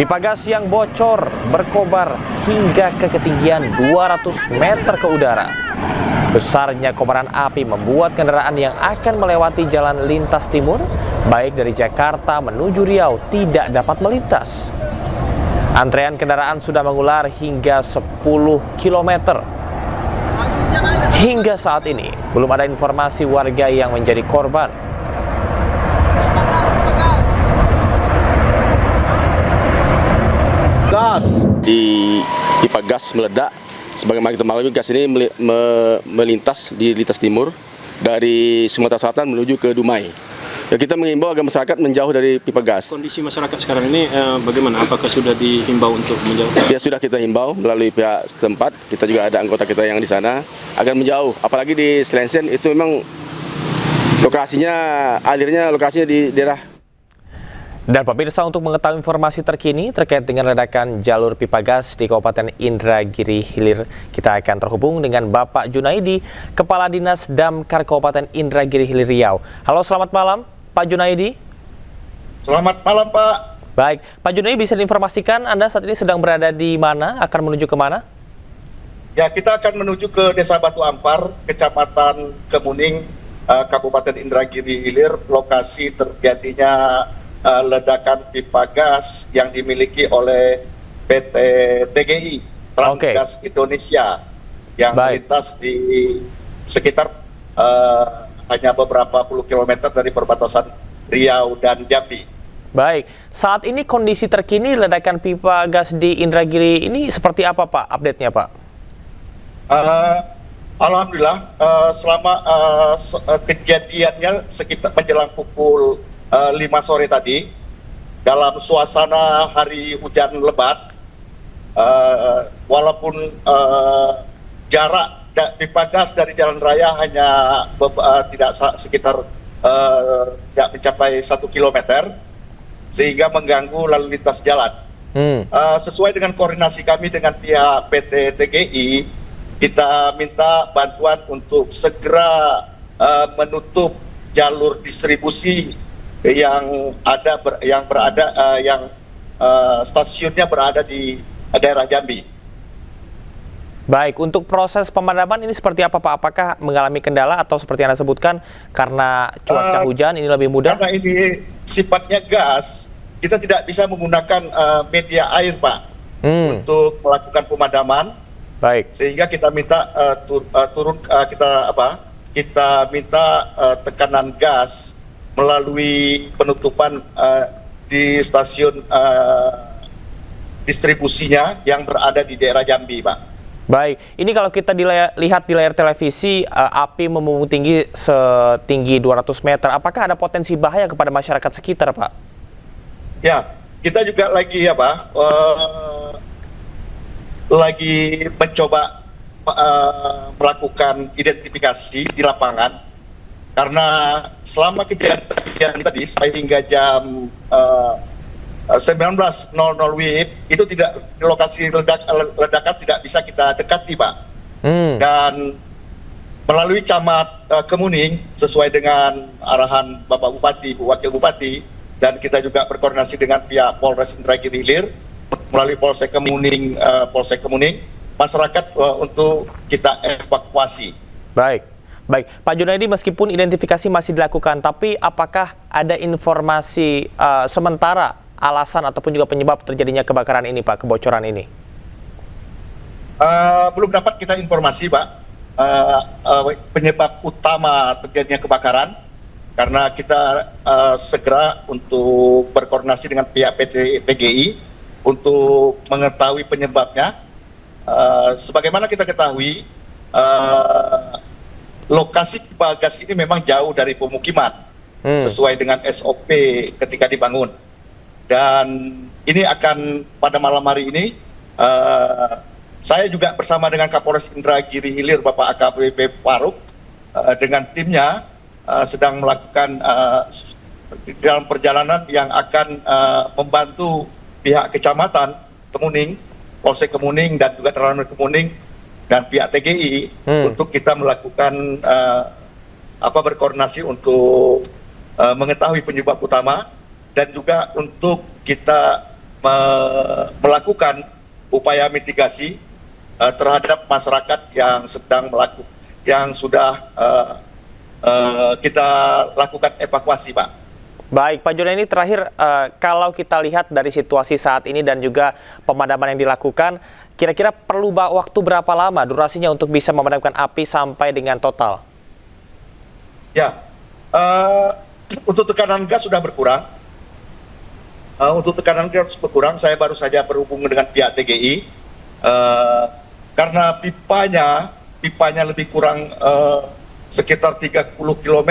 Pipa gas yang bocor berkobar hingga ke ketinggian 200 meter ke udara. Besarnya kobaran api membuat kendaraan yang akan melewati jalan lintas timur, baik dari Jakarta menuju Riau, tidak dapat melintas. Antrean kendaraan sudah mengular hingga 10 km. Hingga saat ini, belum ada informasi warga yang menjadi korban. Gas di pipa gas meledak. Sebagaimana kita maklumi, gas ini melintas di lintas timur dari Sumatera Selatan menuju ke Dumai. Ya, kita mengimbau agar masyarakat menjauh dari pipa gas. Kondisi masyarakat sekarang ini bagaimana? Apakah sudah dihimbau untuk menjauh? Ya, sudah kita himbau melalui pihak setempat. Kita juga ada anggota kita yang di sana agar menjauh. Apalagi di Selensen itu memang lokasinya di daerah. Dan pemirsa, untuk mengetahui informasi terkini terkait dengan ledakan jalur pipa gas di Kabupaten Indragiri Hilir, kita akan terhubung dengan Bapak Junaidi, Kepala Dinas Damkar Kabupaten Indragiri Hilir Riau. Halo, selamat malam Pak Junaidi. Selamat malam Pak. Baik, Pak Junaidi, bisa diinformasikan Anda saat ini sedang berada di mana, akan menuju ke mana? Ya, kita akan menuju ke Desa Batu Ampar, Kecamatan Kemuning, Kabupaten Indragiri Hilir, lokasi terjadinya ledakan pipa gas yang dimiliki oleh PT TGI, Transgas Indonesia, yang melintas di sekitar hanya beberapa puluh kilometer dari perbatasan Riau dan Jambi. Baik, saat ini kondisi terkini ledakan pipa gas di Indragiri ini seperti apa Pak, update-nya Pak? Alhamdulillah, selama kejadiannya sekitar menjelang pukul 5 sore tadi, dalam suasana hari hujan lebat, walaupun jarak pipa gas dari jalan raya hanya tidak mencapai 1 km, sehingga mengganggu lalu lintas jalan. Sesuai dengan koordinasi kami dengan pihak PT TGI, kita minta bantuan untuk segera menutup jalur distribusi yang stasiunnya berada di daerah Jambi. Baik, untuk proses pemadaman ini seperti apa Pak? Apakah mengalami kendala atau seperti yang Anda sebutkan karena cuaca hujan ini lebih mudah? Karena ini sifatnya gas, kita tidak bisa menggunakan media air Pak untuk melakukan pemadaman. Baik. Sehingga kita minta kita minta tekanan gas melalui penutupan di stasiun distribusinya yang berada di daerah Jambi, Pak. Baik, ini kalau kita lihat di layar televisi, api membumbung tinggi setinggi 200 meter. Apakah ada potensi bahaya kepada masyarakat sekitar, Pak? Ya, kita juga lagi lagi mencoba melakukan identifikasi di lapangan. Karena selama kejadian tadi hingga jam 19.00 WIB itu lokasi ledakan tidak bisa kita dekati, Pak. Dan melalui Camat Kemuning sesuai dengan arahan Bapak Bupati, Bu Wakil Bupati, dan kita juga berkoordinasi dengan pihak Polres Indragiri Hilir melalui Polsek Kemuning, masyarakat untuk kita evakuasi. Baik, Pak Junaidi, meskipun identifikasi masih dilakukan, tapi apakah ada informasi sementara alasan ataupun juga penyebab terjadinya kebakaran ini, Pak, kebocoran ini? Belum dapat kita informasi, Pak, penyebab utama terjadinya kebakaran, karena kita segera untuk berkoordinasi dengan pihak PT TGI untuk mengetahui penyebabnya. Sebagaimana kita ketahui, lokasi pipa gas ini memang jauh dari pemukiman, sesuai dengan SOP ketika dibangun. Dan ini akan pada malam hari ini, saya juga bersama dengan Kapolres Indragiri Hilir, Bapak AKBP Faruk, dengan timnya sedang melakukan dalam perjalanan yang akan membantu pihak Kecamatan Kemuning, Polsek Kemuning, dan juga Ranul Kemuning, dan pihak TGI untuk kita melakukan berkoordinasi untuk mengetahui penyebab utama, dan juga untuk kita melakukan upaya mitigasi terhadap masyarakat yang sudah kita lakukan evakuasi, Pak. Baik, Pak Junaidi, terakhir kalau kita lihat dari situasi saat ini dan juga pemadaman yang dilakukan, kira-kira perlu waktu berapa lama durasinya untuk bisa memadamkan api sampai dengan total? Ya, untuk tekanan gas sudah berkurang. Saya baru saja berhubung dengan pihak TGI karena pipanya lebih kurang sekitar 30 km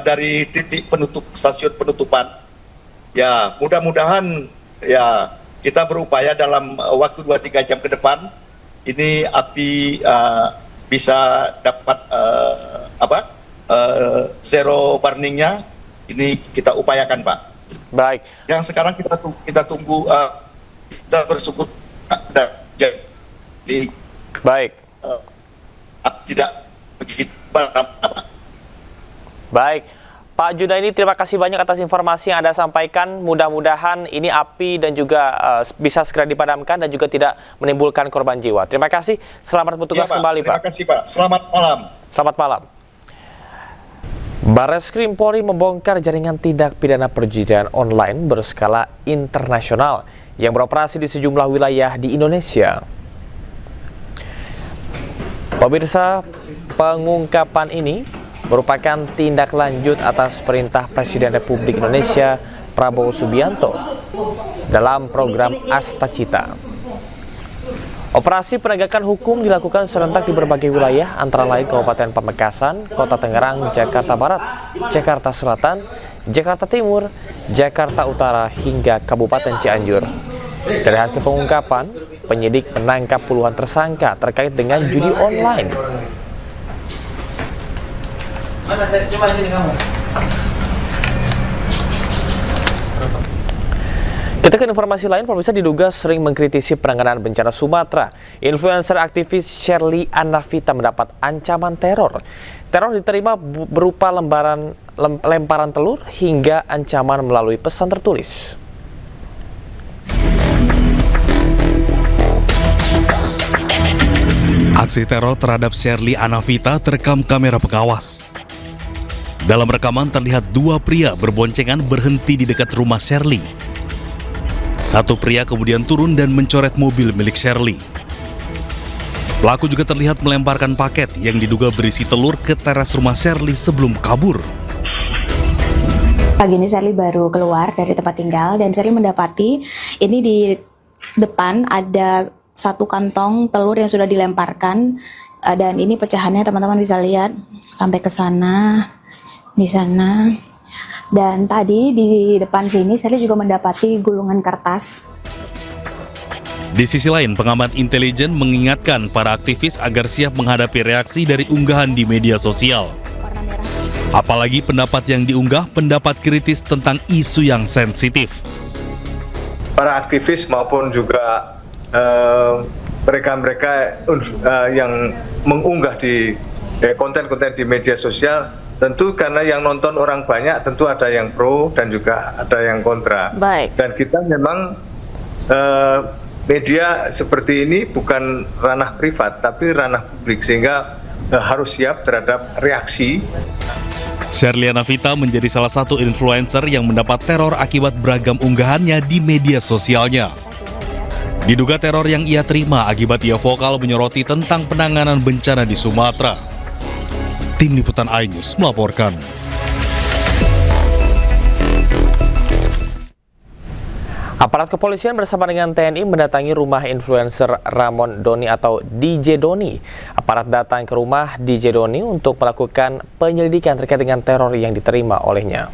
dari titik stasiun penutupan. Ya, mudah-mudahan ya kita berupaya dalam waktu 2-3 jam ke depan ini api bisa dapat zero burningnya. Ini kita upayakan, Pak. Baik. Yang sekarang kita tunggu, kita bersyukur jadi baik. Tidak begitu apa. Baik, Pak Junaidi, terima kasih banyak atas informasi yang Anda sampaikan. Mudah-mudahan ini api dan juga bisa segera dipadamkan dan juga tidak menimbulkan korban jiwa. Terima kasih. Selamat bertugas kembali, Pak. Terima kasih, Pak. Selamat malam. Selamat malam. Barreskrim Polri membongkar jaringan tindak pidana perjudian online berskala internasional yang beroperasi di sejumlah wilayah di Indonesia. Pemirsa, pengungkapan ini merupakan tindak lanjut atas perintah Presiden Republik Indonesia Prabowo Subianto dalam program Astacita. Operasi penegakan hukum dilakukan serentak di berbagai wilayah, antara lain Kabupaten Pamekasan, Kota Tangerang, Jakarta Barat, Jakarta Selatan, Jakarta Timur, Jakarta Utara, hingga Kabupaten Cianjur. Dari hasil pengungkapan, penyidik menangkap puluhan tersangka terkait dengan judi online. Coba sini kamu. Kita ke informasi lain, pemirsa, diduga sering mengkritisi penanganan bencana Sumatera. Influencer aktivis Shirley Anavita mendapat ancaman teror. Teror diterima berupa lemparan telur hingga ancaman melalui pesan tertulis. Aksi teror terhadap Shirley Anavita terekam kamera pengawas. Dalam rekaman terlihat dua pria berboncengan berhenti di dekat rumah Shirley. Satu pria kemudian turun dan mencoret mobil milik Shirley. Pelaku juga terlihat melemparkan paket yang diduga berisi telur ke teras rumah Shirley sebelum kabur. Pagi ini Shirley baru keluar dari tempat tinggal dan Shirley mendapati ini di depan ada satu kantong telur yang sudah dilemparkan, dan ini pecahannya teman-teman bisa lihat sampai ke sana, di sana. Dan tadi di depan sini Shirley juga mendapati gulungan kertas. Di sisi lain, pengamat intelijen mengingatkan para aktivis agar siap menghadapi reaksi dari unggahan di media sosial. Apalagi pendapat yang diunggah pendapat kritis tentang isu yang sensitif. Para aktivis maupun juga mereka-mereka yang mengunggah di konten-konten di media sosial, tentu karena yang nonton orang banyak, tentu ada yang pro dan juga ada yang kontra. Baik. Dan kita memang media seperti ini bukan ranah privat, tapi ranah publik, sehingga harus siap terhadap reaksi. Shirley Anavita menjadi salah satu influencer yang mendapat teror akibat beragam unggahannya di media sosialnya. Diduga teror yang ia terima akibat ia vokal menyoroti tentang penanganan bencana di Sumatera. Tim Liputan iNews melaporkan. Aparat kepolisian bersama dengan TNI mendatangi rumah influencer Ramon Doni atau DJ Doni. Aparat datang ke rumah DJ Doni untuk melakukan penyelidikan terkait dengan teror yang diterima olehnya.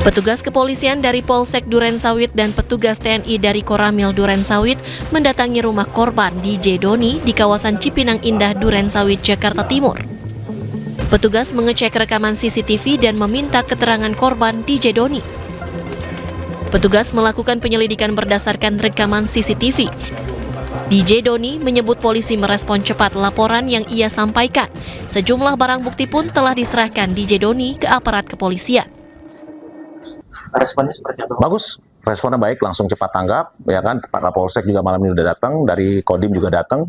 Petugas kepolisian dari Polsek Durensawit dan petugas TNI dari Koramil Durensawit mendatangi rumah korban DJ Doni di kawasan Cipinang Indah, Durensawit, Jakarta Timur. Petugas mengecek rekaman CCTV dan meminta keterangan korban DJ Doni. Petugas melakukan penyelidikan berdasarkan rekaman CCTV. DJ Doni menyebut polisi merespon cepat laporan yang ia sampaikan. Sejumlah barang bukti pun telah diserahkan DJ Doni ke aparat kepolisian. Responnya seperti apa? Bagus, responnya baik, langsung cepat tanggap, ya kan. Pak Kapolsek juga malam ini udah datang, dari Kodim juga datang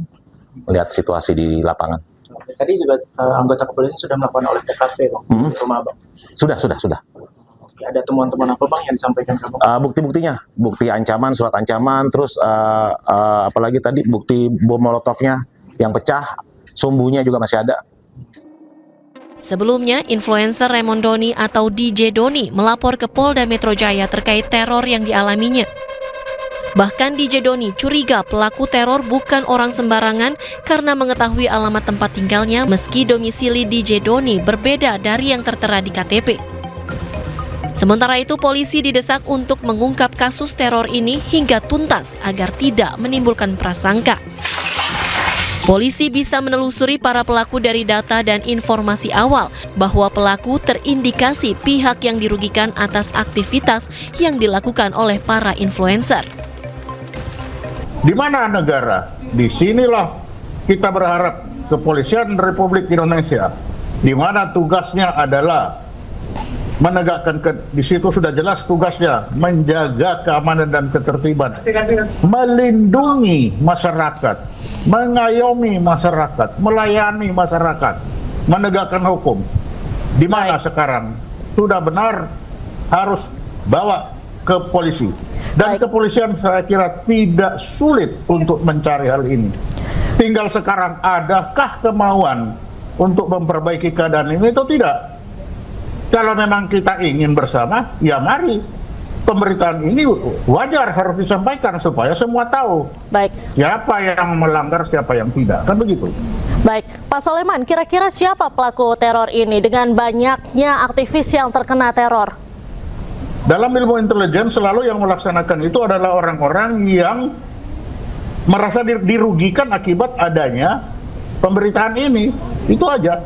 melihat situasi di lapangan. Tadi juga anggota kepolisian sudah melakukan olah TKP, Bang, di rumah Abang. Sudah. Oke, ada temuan-temuan apa, Bang, yang disampaikan ke Abang? Bukti-buktinya, bukti ancaman, surat ancaman, terus apalagi tadi bukti bom molotovnya yang pecah, sumbunya juga masih ada. Sebelumnya, influencer Raymond Doni atau DJ Doni melapor ke Polda Metro Jaya terkait teror yang dialaminya. Bahkan DJ Doni curiga pelaku teror bukan orang sembarangan karena mengetahui alamat tempat tinggalnya meski domisili DJ Doni berbeda dari yang tertera di KTP. Sementara itu, polisi didesak untuk mengungkap kasus teror ini hingga tuntas agar tidak menimbulkan prasangka. Polisi bisa menelusuri para pelaku dari data dan informasi awal bahwa pelaku terindikasi pihak yang dirugikan atas aktivitas yang dilakukan oleh para influencer. Di mana negara? Di sinilah kita berharap Kepolisian Republik Indonesia, di mana tugasnya adalah menegakkan, di situ sudah jelas tugasnya menjaga keamanan dan ketertiban, melindungi masyarakat, mengayomi masyarakat, melayani masyarakat, menegakkan hukum. Di mana sekarang sudah benar harus bawa ke polisi. Dan kepolisian saya kira tidak sulit untuk mencari hal ini. Tinggal sekarang adakah kemauan untuk memperbaiki keadaan ini atau tidak? Kalau memang kita ingin bersama, ya mari. Pemberitaan ini wajar harus disampaikan supaya semua tahu. Baik. Siapa yang melanggar, siapa yang tidak. Kan begitu. Baik, Pak Soleman, kira-kira siapa pelaku teror ini dengan banyaknya aktivis yang terkena teror? Dalam ilmu intelijen selalu yang melaksanakan itu adalah orang-orang yang merasa dirugikan akibat adanya pemberitaan ini. Itu aja.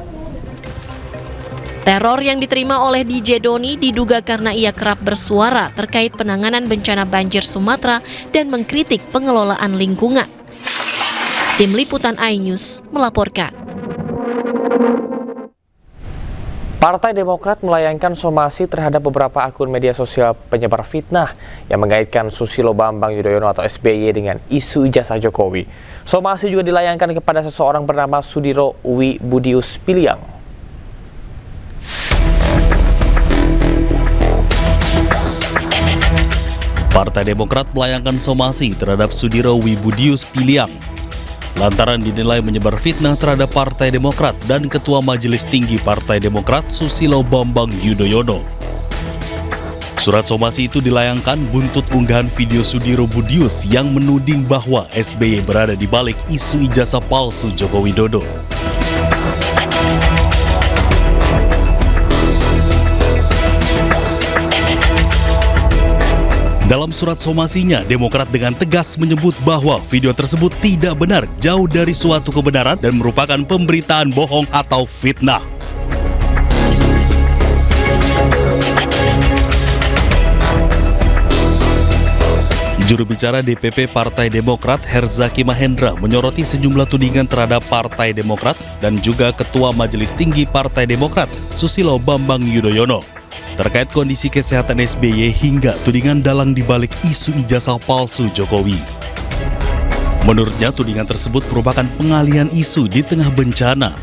Teror yang diterima oleh DJ Doni diduga karena ia kerap bersuara terkait penanganan bencana banjir Sumatera dan mengkritik pengelolaan lingkungan. Tim Liputan iNews melaporkan. Partai Demokrat melayangkan somasi terhadap beberapa akun media sosial penyebar fitnah yang mengaitkan Susilo Bambang Yudhoyono atau SBY dengan isu ijazah Jokowi. Somasi juga dilayangkan kepada seseorang bernama Sudiro Wibudius Piliang. Partai Demokrat melayangkan somasi terhadap Sudiro Wibudius Piliang lantaran dinilai menyebar fitnah terhadap Partai Demokrat dan Ketua Majelis Tinggi Partai Demokrat Susilo Bambang Yudhoyono. Surat somasi itu dilayangkan buntut unggahan video Sudiro Budius yang menuding bahwa SBY berada di balik isu ijazah palsu Joko Widodo. Dalam surat somasinya, Demokrat dengan tegas menyebut bahwa video tersebut tidak benar, jauh dari suatu kebenaran dan merupakan pemberitaan bohong atau fitnah. Juru bicara DPP Partai Demokrat Herzaki Mahendra menyoroti sejumlah tudingan terhadap Partai Demokrat dan juga Ketua Majelis Tinggi Partai Demokrat Susilo Bambang Yudhoyono terkait kondisi kesehatan SBY hingga tudingan dalang dibalik isu ijazah palsu Jokowi. Menurutnya, tudingan tersebut merupakan pengalihan isu di tengah bencana.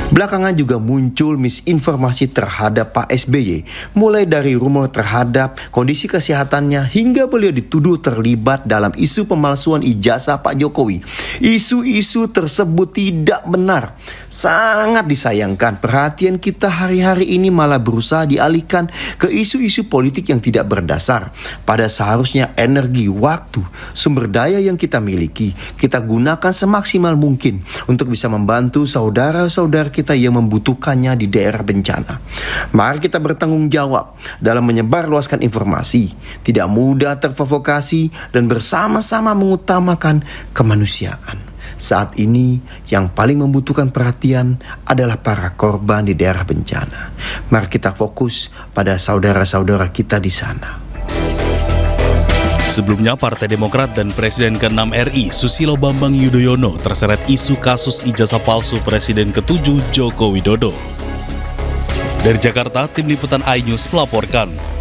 Belakangan juga muncul misinformasi terhadap Pak SBY, mulai dari rumor terhadap kondisi kesehatannya hingga beliau dituduh terlibat dalam isu pemalsuan ijazah Pak Jokowi. Isu-isu tersebut tidak benar. Sangat disayangkan perhatian kita hari-hari ini malah berusaha dialihkan ke isu-isu politik yang tidak berdasar. Pada seharusnya energi, waktu, sumber daya yang kita miliki, kita gunakan semaksimal mungkin untuk bisa membantu saudara-saudara kita yang membutuhkannya di daerah bencana. Mari kita bertanggung jawab dalam menyebarluaskan informasi, tidak mudah terprovokasi dan bersama-sama mengutamakan kemanusiaan. Saat ini yang paling membutuhkan perhatian adalah para korban di daerah bencana. Mari kita fokus pada saudara-saudara kita di sana. Sebelumnya, Partai Demokrat dan Presiden ke-6 RI Susilo Bambang Yudhoyono terseret isu kasus ijazah palsu Presiden ke-7 Joko Widodo. Dari Jakarta, Tim Liputan iNews melaporkan.